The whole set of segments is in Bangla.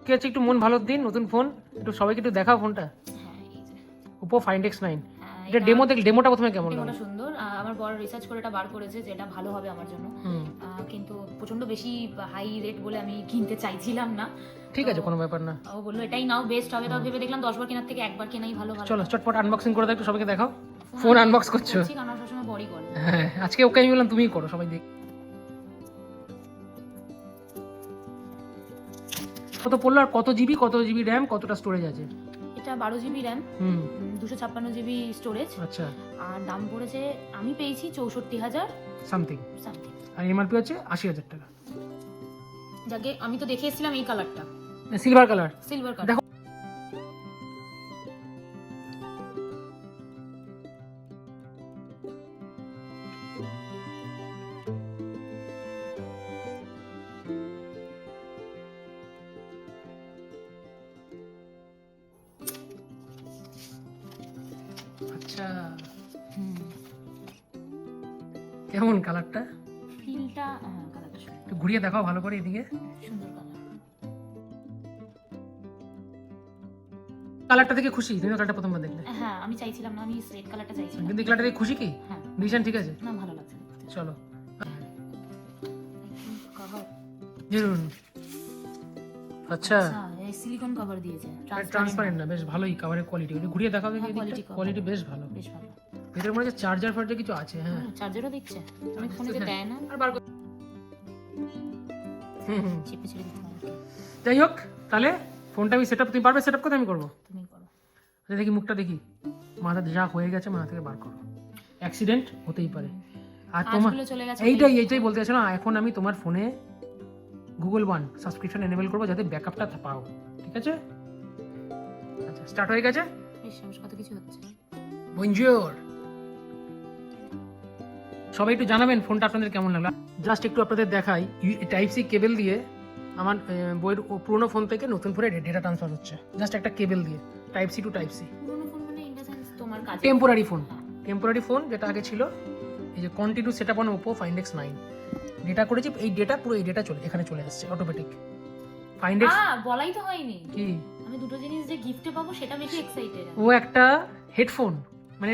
কি আছে একটু মন ভালোর দিন, নতুন ফোন, একটু সবাইকে একটু দেখাও ফোনটা। হ্যাঁ এই যে Oppo Find X9। হ্যাঁ, এটা ডেমোটা প্রথমে কেমন ডেমোটা লাগে? সুন্দর। আমার বড় রিসার্চ করে এটা বার করেছে যে এটা ভালো হবে আমার জন্য। কিন্তু প্রচন্ড বেশি হাই রেট বলে আমি কিনতে চাইছিলাম না। ঠিক আছে, কোনো ব্যাপার না। ও বললো এটাই নাও, বেস্ট হবে। তাও ভেবে দেখলাম 10 বার কেনার থেকে একবার কেনাই ভালো। চলো চটপট আনবক্সিং করে দাও, একটু সবাইকে দেখাও। ফোন আনবক্স করছো? কারণ আমার সবসময় বড়ই করে। হ্যাঁ, আজকে ওকে আমি বললাম তুমিই করো, সবাই দেখ। কত পড়লো আর কত জিবি র্যাম, কতটা স্টোরেজ আছে? এটা 12 জিবি র্যাম, 256 জিবি স্টোরেজ। আচ্ছা, আর দাম পড়েছে, আমি পেয়েছি 64,000 সামথিং। আর এমআরপি হচ্ছে 80,000 টাকা। যাকে আমি তো দেখে এসেছিলাম এই কালারটা, সিলভার কালার। দেখো আচ্ছা, কেমন কালারটা? ফিলটা, হ্যাঁ কালারটা সুন্দর, একটু ঘুরিয়ে দেখাও ভালো করে এদিকে। সুন্দর কালার। কালারটা দেখে খুশি? তুমি তো কালারটা প্রথমবার দেখলে। হ্যাঁ আমি চাইছিলাম না, আমি রেড কালারটা চাইছিলাম। কিন্তু এই কালারটা দেখে খুশি কি? হ্যাঁ ডিজাইন ঠিক আছে? না, ভালো লাগছে দেখতে। চলো কভার, জরুন। আচ্ছা, এই সিলিকন কভার দিয়েছে, ট্রান্সপারেন্ট না, বেশ ভালোই কাভারের কোয়ালিটি। ওটা ঘুরিয়ে দেখাও দেখি, কোয়ালিটি কোয়ালিটি বেশ ভালো। বেশ ভালো। ভিতরে মনে হচ্ছে চার্জার ফার্জার কিছু আছে। হ্যাঁ, চার্জারও দিচ্ছে, অনেক ফোনে যে দেয় না, আর বার কর। চেপে ছেড়ে দিতে হবে। যাই হোক, তাহলে ফোনটা আমি সেটআপ, তুমি পারবে সেটআপ করতে? আমি করবো। তুমি করো। আচ্ছা দেখি মুখটা দেখি, মাথা যা হয়ে গেছে মাথা থেকে বার করো। অ্যাক্সিডেন্ট হতেই পারে। আর তোমার আজগুলো চলে গেছে। এইটাই বলতে চাইছো না, এখন আমি তোমার ফোনে গুগল ওয়ান সাবস্ক্রিপশন এনেবল করবো যাতে ব্যাকআপটা পাও, ঠিক আছে? আচ্ছা, স্টার্ট হয়ে গেছে। বেশ, কত কিছু হচ্ছে। বনজিওর, সবাই একটু জানাবেন ফোনটা আপনাদের কেমন লাগলো। জাস্ট একটু আপনাদের দেখাই, টাইপ সি কেবল দিয়ে আমার বইয়ের পুরোনো ফোন থেকে নতুন ফোনে ডেটা ট্রান্সফার হচ্ছে, জাস্ট একটা কেবল দিয়ে, type C to type C. পুরনো ফোন মানে ইন দ্য সেন্স তোমার কাছে টেম্পোরারি ফোন যেটা আগে ছিল, এই যে continue setup on Oppo Find X9 data করেছি, এই ডেটা পুরো এই ডেটা এখানে চলে আসছে অটোমেটিক। Find X বলাই তো হয়নি কি, আমি দুটো জিনিস যে গিফটে পাবো সেটা বেশি এক্সাইটেড। ও একটা হেডফোন মানে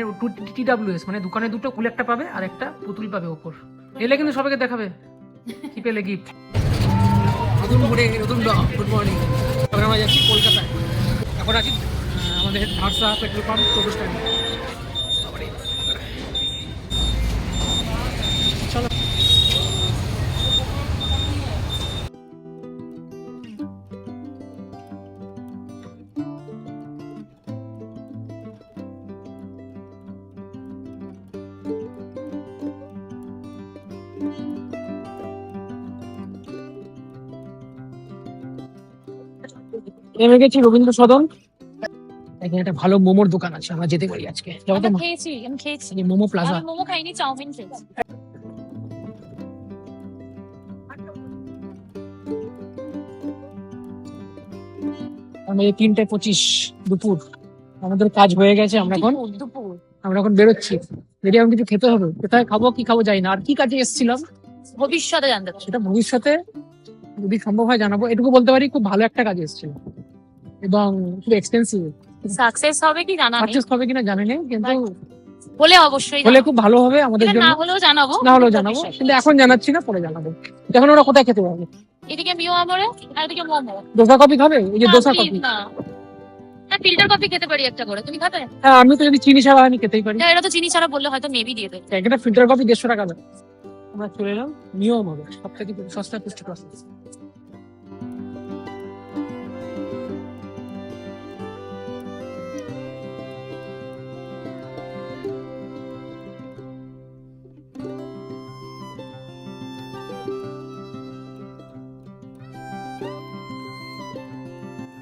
TWS, মানে দোকানে দুটো কুল একটা পাবে আর একটা পুতুল পাবে ওপর। এলে কিন্তু সবাইকে দেখাবে কি পেলে গিফট। নতুন মোড়ে নতুন গুড মর্নিং। আমরা যাচ্ছি কলকাতায়, এখন আছি আমাদের ধারসা পেট্রোল পাম্প টোটো স্ট্যান্ডে। চলো নেমে গেছি রবীন্দ্র সদন। এখানে একটা ভালো মোমোর দোকান আছে, আমরা যেতে পারি আজকে। যাবো তো? আমি খেয়েছি মোমো প্লাজা। আমি মোমো খাইনি, চাউমিন খেয়েছি। আমি 3:25 দুপুর, আমাদের কাজ হয়ে গেছে। আমরা এখন বেরোচ্ছি, যদি আমি কিছু খেতে হবে। কোথায় খাবো কি খাবো যাই না। আর কি কাজে এসেছিলাম ভবিষ্যতে জানতে পারছি। সেটা ভবিষ্যতে যদি সম্ভব হয় জানাবো। এটুকু বলতে পারি খুব ভালো একটা কাজে এসেছিলাম এবং খুব এক্সপেন্সিভ। সাকসেস হবে কি জানা নেই, সাকসেস হবে কিনা জানি না, কিন্তু হলে অবশ্যই হলে খুব ভালো হবে আমাদের জন্য। না হলেও জানাবো, কিন্তু এখন জানাচ্ছি না, পরে জানাবো। এখন ওরা কোথায় খেতে পারবে? এদিকে মিও আমরে আর এদিকে মোমো। দোসা কফি খাবে? এই যে দোসা কফি, না ফিল্টার কফি খেতে পারি একটা করে, তুমি খাবে? হ্যাঁ আমি তো যদি চিনি ছাড়া আমি খেতেই পারি। এটা তো চিনি ছাড়া বললে হয়তো মেবি দিয়ে দেবে। একটা ফিল্টার কফি 150 টাকা দাম। আমরা চলে এলাম নিয়ম হবে, সব থেকে সস্তা পুষ্টি প্রসেস।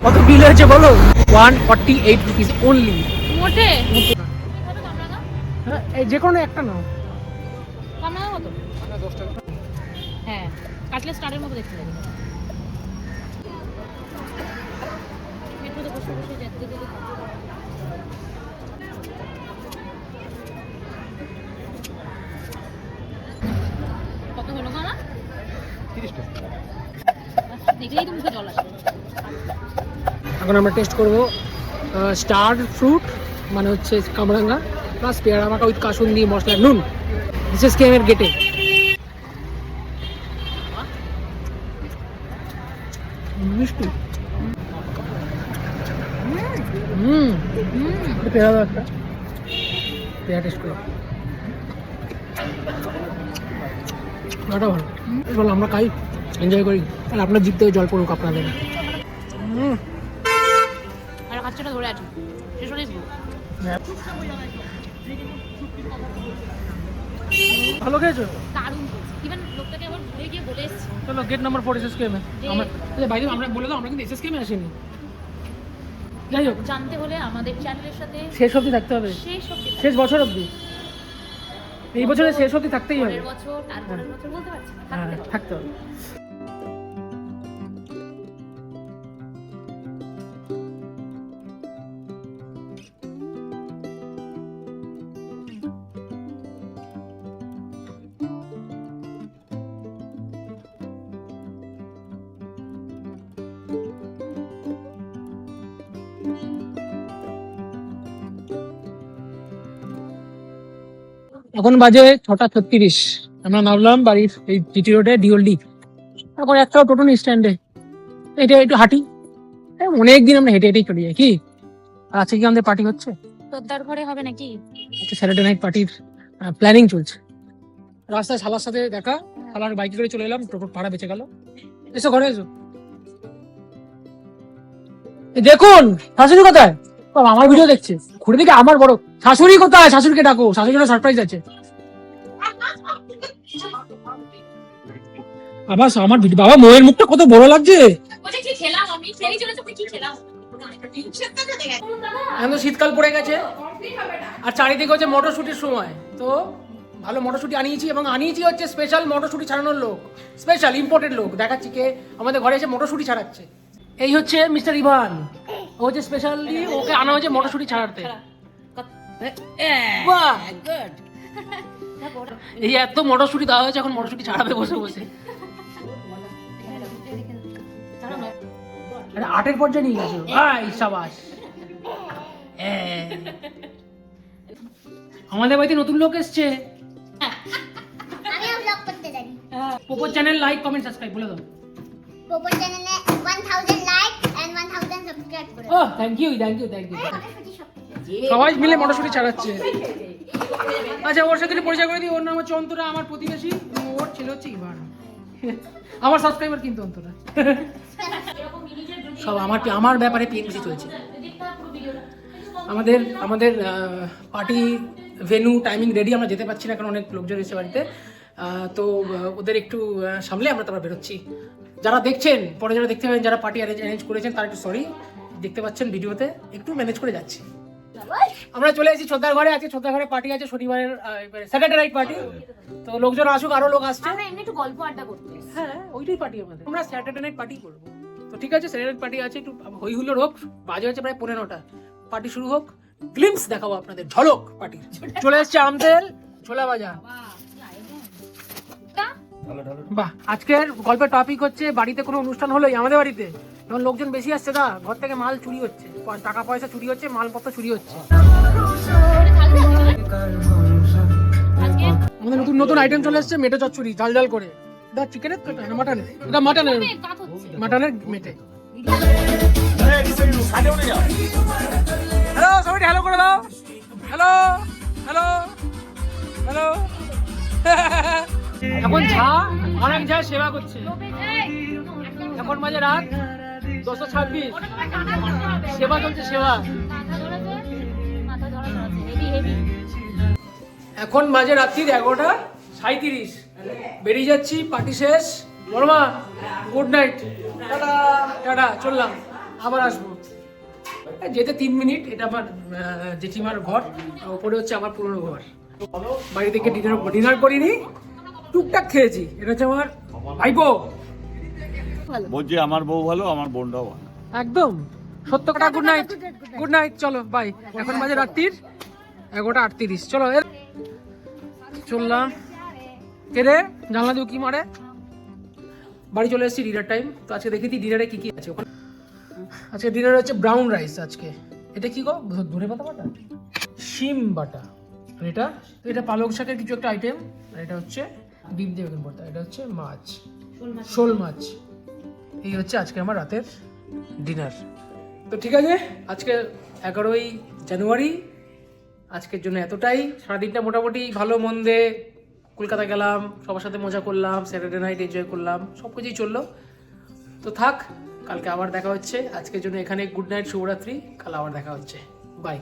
কত বিল হয়েছে বলো? 148 রুপিস অনলি। মোটে হ্যাঁ, এই যে কোনো একটা নাও। কামনা কত? 10 টাকা। হ্যাঁ, কাটলেট স্টারের মতো দেখতে লাগে। মেট্রোতে বসে বসে যেতে যেতে কত হলো কানা? 30 টাকা। দেখি দেখলেই তো মুখে জল আসে। এখন আমরা টেস্ট করব স্টার ফ্রুট, মানে হচ্ছে কামরাঙ্গা প্লাস পেয়ারা মাখা উইথ কাসুন্দি মশলা নুন। দিস ইজ কেএম এর গেটে। মিষ্টি। পেয়ারা দাও একটা, পেয়ারা টেস্ট করো। ওটা ভালো। চলো আমরা খাই, এনজয় করি, আর আপনার জিভ থেকে জল পড়ুক আপনাদের। আর বাচ্চাটা ধরে আছে, শেষ হলেই পুরো। ভালো খেয়েছো? দারুণ হয়েছে। ইভেন লোকটাকে আবার ভুলে গিয়ে বলে এসেছি। চলো গেট নাম্বার 4 এসএসকেএম এ আমরা বাইরে আমরা বলে দাও, আমরা কিন্তু এসএসকেএম এ আসিনি। যাই হোক, জানতে হলে আমাদের চ্যানেলের সাথে শেষ অবধি থাকতে হবে, শেষ বছর অবধি, এই বছরের শেষ অবধি থাকতেই হবে। পরের বছর আর পরের বছর বলতে পারছি না, হ্যাঁ, থাকতে হবে। থাকতে হবে। এখন বাজে 6:36, আমরা নামলাম বাড়ির এই জিটি রোডে ডিওলডি। এখন একটাও টোটো নেই স্ট্যান্ডে, এটা একটু হাঁটি। অনেকদিন আমরা হেঁটে হেঁটেই চলে যাই। কি আর আজকে কি আমাদের পার্টি হচ্ছে? তোর ঘরে হবে নাকি? আজকে স্যাটারডে নাইট পার্টির প্ল্যানিং চলছে। রাস্তায় শালার সাথে দেখা, শালার বাইকে করে চলে এলাম, টোটো ভাড়া বেঁচে গেল। এসো ঘরে এসো। এই দেখুন শাশুড়ি কোথায়? বাবা, আমার ভিডিও দেখছে, ঘুরে দিকে আমার বড় শাশুড়ি কোথায়? শাশুড়িকে ডাকো, শাশুড়ির জন্য সারপ্রাইজ আছে। আবার আমার ভিডিও, বাবা মোয়ের মুখটা কত বড় লাগছে। কি খেলাম আমি, সেই জন্য তো কি খেলাম। এখন তো শীতকাল পড়ে গেছে আর চারিদিকে হচ্ছে মটরশুটির সময়, তো ভালো মটরশুটি আনিয়েছি, এবং আনিয়েছি হচ্ছে স্পেশাল মটরশুটি ছাড়ানোর লোক, স্পেশাল ইম্পোর্টেড লোক। দেখাচ্ছি কে আমাদের ঘরে এসে মটরশুটি ছাড়াচ্ছে। এই হচ্ছে মিস্টার ইভান, ও হচ্ছে স্পেশালি, ওকে আনা হয়েছে মটরশুটি ছাড়াতে। বাহ, এই এত মটরশুটি দেওয়া হয়েছে, এখন মটরশুটি ছাড়াবে বসে বসে। আরে 8-এর পর্যায়ে নিয়ে গেছো ভাই, সাবাস। আমাদের বাড়িতে নতুন লোক এসছে। আমিও ব্লগ করতে জানি। পোপো চ্যানেল লাইক কমেন্ট সাবস্ক্রাইব বলে দাও। পোপো চ্যানেলে 1000 লাইক এন্ড 1000 সাবস্ক্রাইব করে ও thank you, thank you, thank you. মটরশুঁটি সব সবাই মিলে মটরশুটি ছাড়াচ্ছে। আচ্ছা, ওর সাথে পরিচয় করে দিই। ওর নাম হচ্ছে অন্তরা, আমার প্রতিবেশী। ওর ছেলে হচ্ছে ইভান, আমার সাবস্ক্রাইবার কিন্তু অন্তরা। সব আমার ব্যাপারে পিএনপিসি চলছে। আমাদের পার্টি ভেন্যু টাইমিং রেডি, আমরা যেতে পারছি না কারণ অনেক লোকজন এসে বাড়িতে। তো ওদের একটু সামলে আমরা তারপর বেরোচ্ছি। যারা দেখছেন, পরে যারা দেখতে পাবেন, যারা পার্টি অ্যারেঞ্জ করেছেন, তারা একটু সরি, দেখতে পাচ্ছেন ভিডিওতে, একটু ম্যানেজ করে যাচ্ছি। আমরা চলে এসেছি ছোটদার ঘরে। আজকে ছোটদার ঘরে পার্টি আছে, শনিবারের স্যাটারডে নাইট পার্টি। তো লোকজন আসুক, আরো লোক আসছে। আমরা এমনি একটু গল্প আড্ডা করতে। হ্যাঁ, ওইটাই পার্টি আমাদের। আমরা স্যাটারডে নাইট পার্টি করবো। তো ঠিক আছে, স্যাটারডে পার্টি আছে, একটু হই হুল্লোড় হোক। বাজে হচ্ছে প্রায় 15টা, পার্টি শুরু হোক। গ্লিমস দেখাবো আপনাদের, ঝলক পার্টি। চলে এসছে আমতেল ছোলা ভাজা। বাহ, আজকের গল্পের টপিক হচ্ছে বাড়িতে কোনো অনুষ্ঠান হলোই, আমাদের বাড়িতে যখন লোকজন বেশি আসছে, না ঘর থেকে মাল চুরি হচ্ছে, টাকা পয়সা চুরি হচ্ছে, মালপত্র চুরি হচ্ছে। আমাদের নতুন নতুন আইটেম চলে এসছে, মেটে চচ্চড়ি ঝাল ঝাল করে। এটা চিকেনের তো না, মাটনের। এটা মাটনের মেটে। হ্যালো, সবাই হ্যালো করে দাও। Hello hello hello. এখন ঝা অনেক ঝা সেবা করছে। এখন বাজে রাত 10:26, সেবা চলছে, সেবা। এখন বাজে রাত্রি 11:37, বেরিয়ে যাচ্ছি, পার্টি শেষ। বড়মা গুড নাইট, টাটা টাটা, চললাম, আবার আসবো। যেতে 3 মিনিট। এটা আমার জেঠিমার ঘর, ওপরে হচ্ছে আমার পুরনো ঘর। বাড়ি থেকে ডিনার করিনি, টুকটাক খেয়েছি। এটা হচ্ছে আমার ভাইপো। বলছি আমার বউ ভালো, আমার বোনটাও ভালো। একদম সত্য কথা। গুড নাইট, গুড নাইট, চলো বাই। এখন বাজে রাত্রির 11:38, চলো চললাম। কে রে জানলা দিয়ে কি মারে? বাড়ি চলে এসেছি ডিনার টাইম। তো আজকে দেখি ডিনারে কি কি আছে ওখানে। আজকে ডিনারে হচ্ছে ব্রাউন রাইস। আজকে এটা কি গো, ধনে পাতা বাটা, শিম বাটা, আর এটা পালং শাকের কিছু একটা আইটেম, আর এটা হচ্ছে ডিম দিয়ে বেগুন ভর্তা, এটা হচ্ছে মাছ, শোল মাছ। এই হচ্ছে আজকে আমার রাতের ডিনার। তো ঠিক আছে, আজকে 11ই জানুয়ারি, আজকের জন্য এতটাই। সারাদিনটা মোটামুটি ভালো মন্দে কলকাতা গেলাম, সবার সাথে মজা করলাম, স্যাটারডে নাইট এনজয় করলাম, সব কিছুই চললো। তো থাক, কালকে আবার দেখা হচ্ছে। আজকের জন্য এখানে গুড নাইট, শুভরাত্রি। কাল আবার দেখা হচ্ছে, বাই।